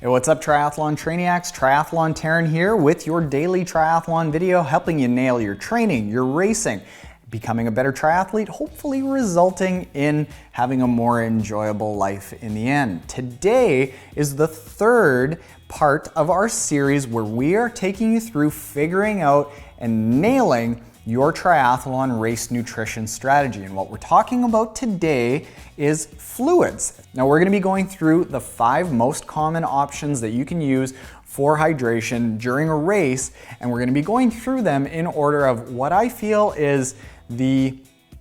Hey, what's up Triathlon Trainiacs? Triathlon Taren here with your daily triathlon video, helping you nail your training, your racing, becoming a better triathlete, hopefully resulting in having a more enjoyable life in the end. Today is the third part of our series where we are taking you through figuring out and nailing your triathlon race nutrition strategy. And what we're talking about today is fluids. Now we're gonna be going through the 5 most common options that you can use for hydration during a race, and we're gonna be going through them in order of what I feel is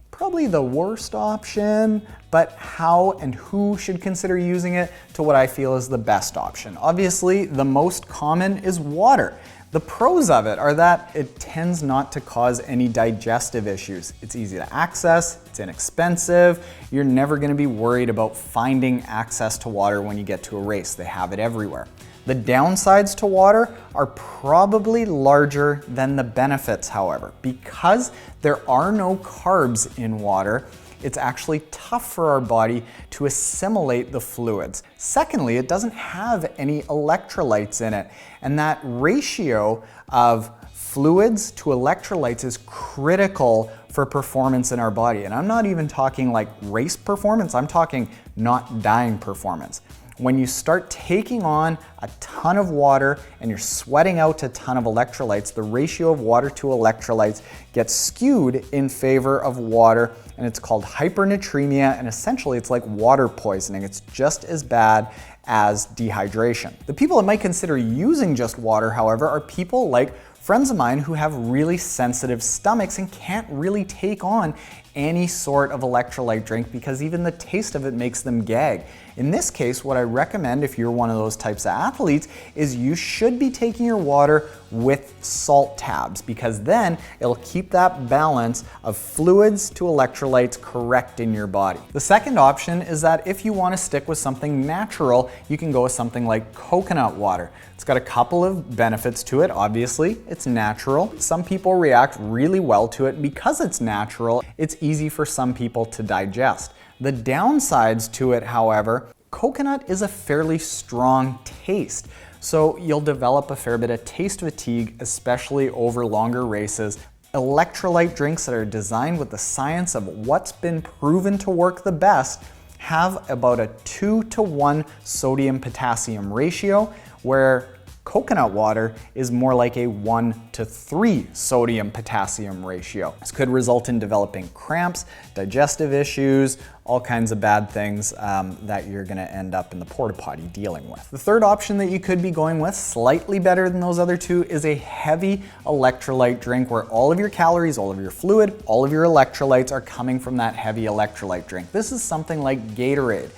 probably the worst option, but how and who should consider using it, to what I feel is the best option. Obviously, the most common is water. The pros of it are that it tends not to cause any digestive issues. It's easy to access, it's inexpensive, you're never gonna be worried about finding access to water when you get to a race. They have it everywhere. The downsides to water are probably larger than the benefits, however. Because there are no carbs in water, it's actually tough for our body to assimilate the fluids. Secondly, it doesn't have any electrolytes in it, and that ratio of fluids to electrolytes is critical for performance in our body. And I'm not even talking like race performance, I'm talking not dying performance. When you start taking on a ton of water and you're sweating out a ton of electrolytes, the ratio of water to electrolytes gets skewed in favor of water, and it's called hypernatremia, and essentially it's like water poisoning. It's just as bad as dehydration. The people that might consider using just water, however, are people like friends of mine who have really sensitive stomachs and can't really take on any sort of electrolyte drink because even the taste of it makes them gag. In this case, what I recommend if you're one of those types of athletes is you should be taking your water with salt tabs, because then it'll keep that balance of fluids to electrolytes correct in your body. The second option is that if you want to stick with something natural, you can go with something like coconut water. It's got a couple of benefits to it. Obviously, it's natural. Some people react really well to it because it's natural. It's easy for some people to digest. The downsides to it, however, coconut is a fairly strong taste. So you'll develop a fair bit of taste fatigue, especially over longer races. Electrolyte drinks that are designed with the science of what's been proven to work the best have about a 2-to-1 sodium-potassium ratio, where coconut water is more like a 1-to-3 sodium-potassium ratio. This could result in developing cramps, digestive issues, all kinds of bad things that you're gonna end up in the porta potty dealing with. The third option that you could be going with, slightly better than those other two, is a heavy electrolyte drink where all of your calories, all of your fluid, all of your electrolytes are coming from that heavy electrolyte drink. This is something like Gatorade.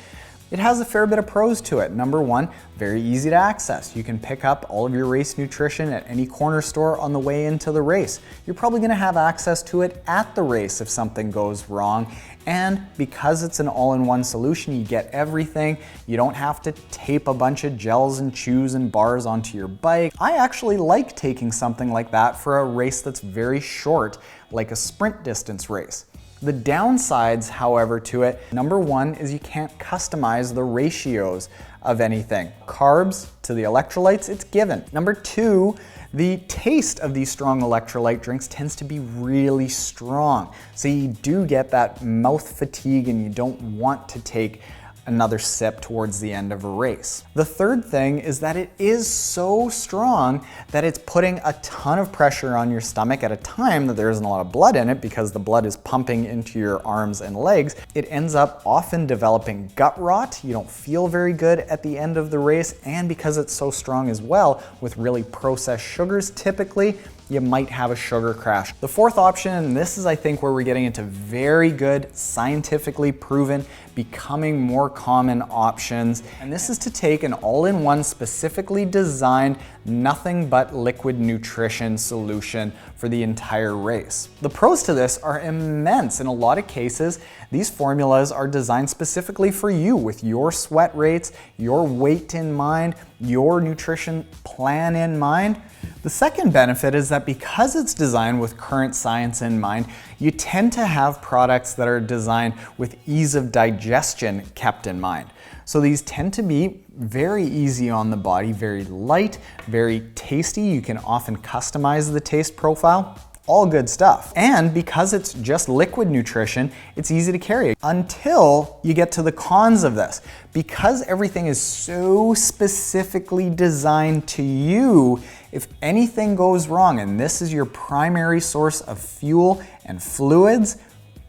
It has a fair bit of pros to it. Number one, very easy to access. You can pick up all of your race nutrition at any corner store on the way into the race. You're probably gonna have access to it at the race if something goes wrong. And because it's an all-in-one solution, you get everything. You don't have to tape a bunch of gels and chews and bars onto your bike. I actually like taking something like that for a race that's very short, like a sprint distance race. The downsides, however, to it, number one is you can't customize the ratios of anything. Carbs to the electrolytes, it's given. Number two, the taste of these strong electrolyte drinks tends to be really strong. So you do get that mouth fatigue and you don't want to take another sip towards the end of a race. The third thing is that it is so strong that it's putting a ton of pressure on your stomach at a time that there isn't a lot of blood in it, because the blood is pumping into your arms and legs. It ends up often developing gut rot. You don't feel very good at the end of the race, and because it's so strong as well, with really processed sugars typically, you might have a sugar crash. The fourth option, and this is I think where we're getting into very good, scientifically proven, becoming more common options, and this is to take an all-in-one specifically designed nothing but liquid nutrition solution for the entire race. The pros to this are immense. In a lot of cases, these formulas are designed specifically for you with your sweat rates, your weight in mind, your nutrition plan in mind. The second benefit is that because it's designed with current science in mind, you tend to have products that are designed with ease of digestion kept in mind. So these tend to be very easy on the body, very light, very tasty. You can often customize the taste profile. All good stuff. And because it's just liquid nutrition, it's easy to carry until you get to the cons of this. Because everything is so specifically designed to you, if anything goes wrong and this is your primary source of fuel and fluids,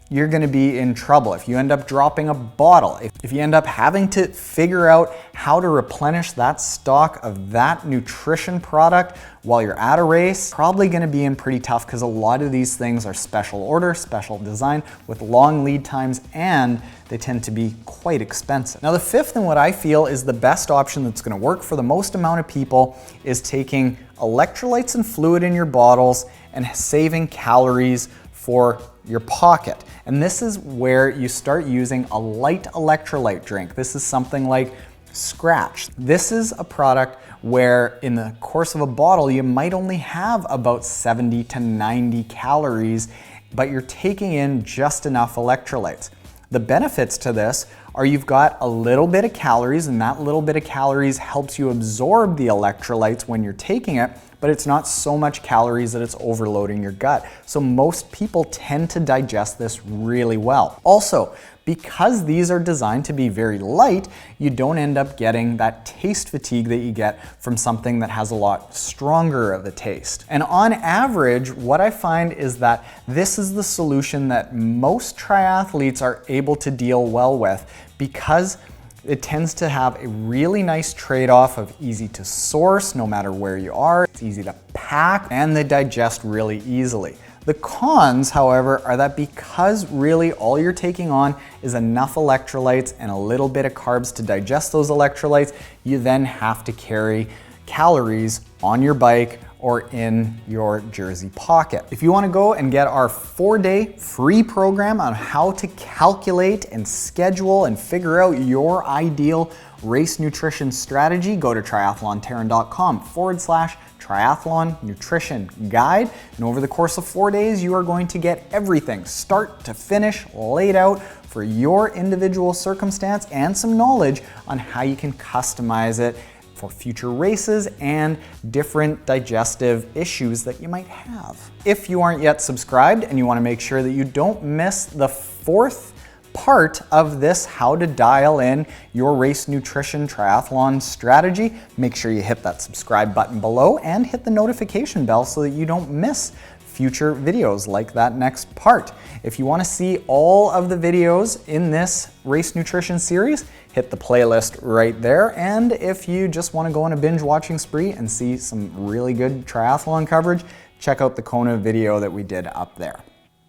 you're gonna be in trouble. If you end up dropping a bottle, if you end up having to figure out how to replenish that stock of that nutrition product while you're at a race, probably gonna be in pretty tough because a lot of these things are special order, special design with long lead times, and they tend to be quite expensive. Now the fifth and what I feel is the best option that's gonna work for the most amount of people is taking electrolytes and fluid in your bottles and saving calories for your pocket. And this is where you start using a light electrolyte drink. This is something like Scratch. This is a product where in the course of a bottle, you might only have about 70 to 90 calories, but you're taking in just enough electrolytes. The benefits to this are you've got a little bit of calories, and that little bit of calories helps you absorb the electrolytes when you're taking it, but it's not so much calories that it's overloading your gut. So most people tend to digest this really well. Also, because these are designed to be very light, you don't end up getting that taste fatigue that you get from something that has a lot stronger of a taste. And on average, what I find is that this is the solution that most triathletes are able to deal well with because it tends to have a really nice trade-off of easy to source no matter where you are, it's easy to pack, and they digest really easily. The cons, however, are that because really all you're taking on is enough electrolytes and a little bit of carbs to digest those electrolytes, you then have to carry calories on your bike or in your jersey pocket. If you want to go and get our 4-day free program on how to calculate and schedule and figure out your ideal race nutrition strategy, go to triathlonTaren.com/triathlon nutrition guide. And over the course of 4 days, you are going to get everything start to finish laid out for your individual circumstance and some knowledge on how you can customize it for future races and different digestive issues that you might have. If you aren't yet subscribed and you want to make sure that you don't miss the 4th part of this how to dial in your race nutrition triathlon strategy, make sure you hit that subscribe button below and hit the notification bell so that you don't miss future videos like that next part. If you want to see all of the videos in this race nutrition series, hit the playlist right there. And if you just want to go on a binge watching spree and see some really good triathlon coverage, check out the Kona video that we did up there.